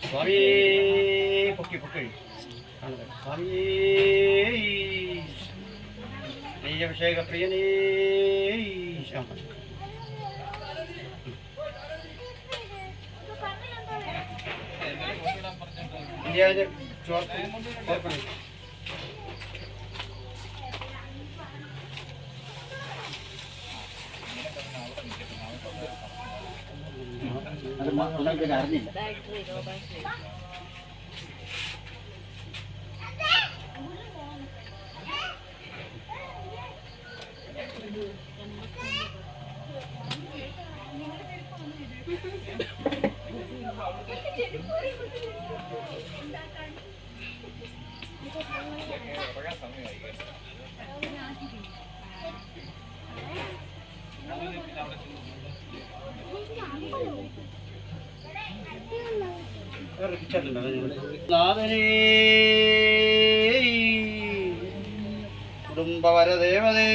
സ്വാമി പൊക്കി പൊക്കി സ്വാമി നെയ്യഭിഷേക പ്രിയനേ ഇന്ത്യ ചോർപ്പണി അറിഞ്ഞില്ല. നാഥനേ കുടുംബവരദേവതേ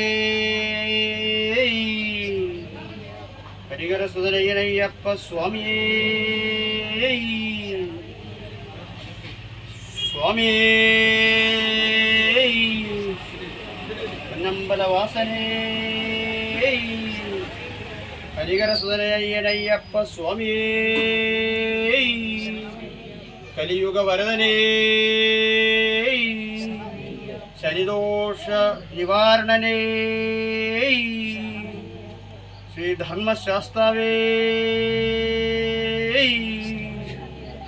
ഹരിഹരസുതനയ്യനയ്യപ്പ സ്വാമിയേ സ്വാമിയേ പൊന്നമ്പലവാസനേ ഹരിഹരസുതനയ്യനയ്യപ്പ സ്വാമിയേ കലിയുഗ വരദനേ ശനിദോഷ നിവാരണനേ ശ്രീധർമ്മശാസ്താവേ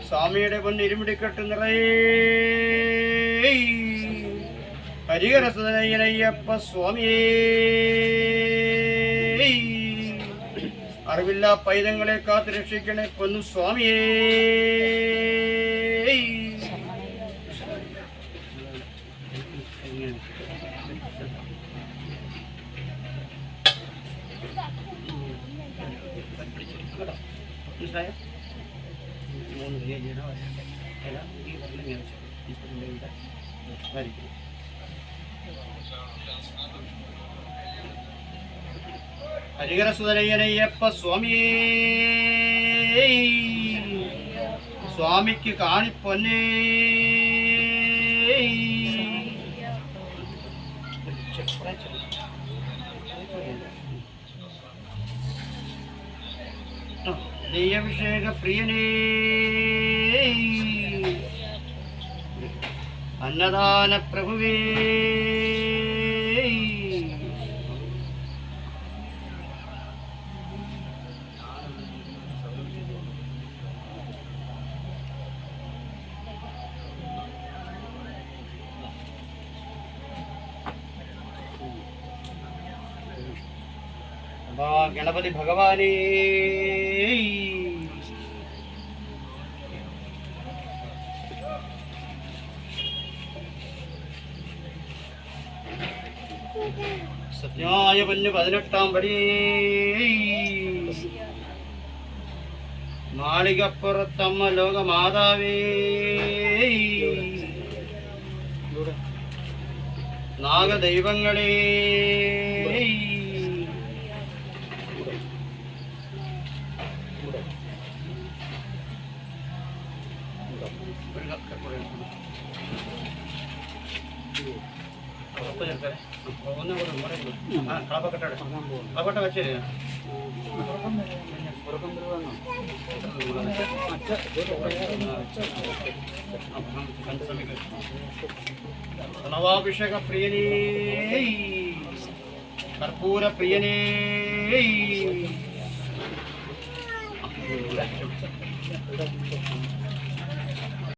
സ്വാമിയുടെ പൊന്നിരുമിടിക്കെട്ട് നിറയേ ഹരിഹരസുതനയ്യനയ്യപ്പ സ്വാമിയേ അറിവില്ലാ പൈതങ്ങളെ കാത്തു രക്ഷിക്കണേ പൊന്നു സ്വാമിയേ ഹരിഹരസുതനയ്യനയ്യപ്പ സ്വാമിയേ സ്വാമിക്ക് കാണിപ്പൊന്നേ നെയ്യഭിഷേക പ്രിയനേ അന്നദാന പ്രഭുവേ ഗണപതി ഭഗവാനേ സത്യായ പൊന്നു 18-ാം പടി മാളികപ്പുറത്തമ്മ ലോകമാതാവേ നാഗദൈവങ്ങളേ കളപ്പക്കട്ട വെച്ച് പ്രണവാഭിഷേക പ്രിയനേ കർപ്പൂര പ്രിയനേ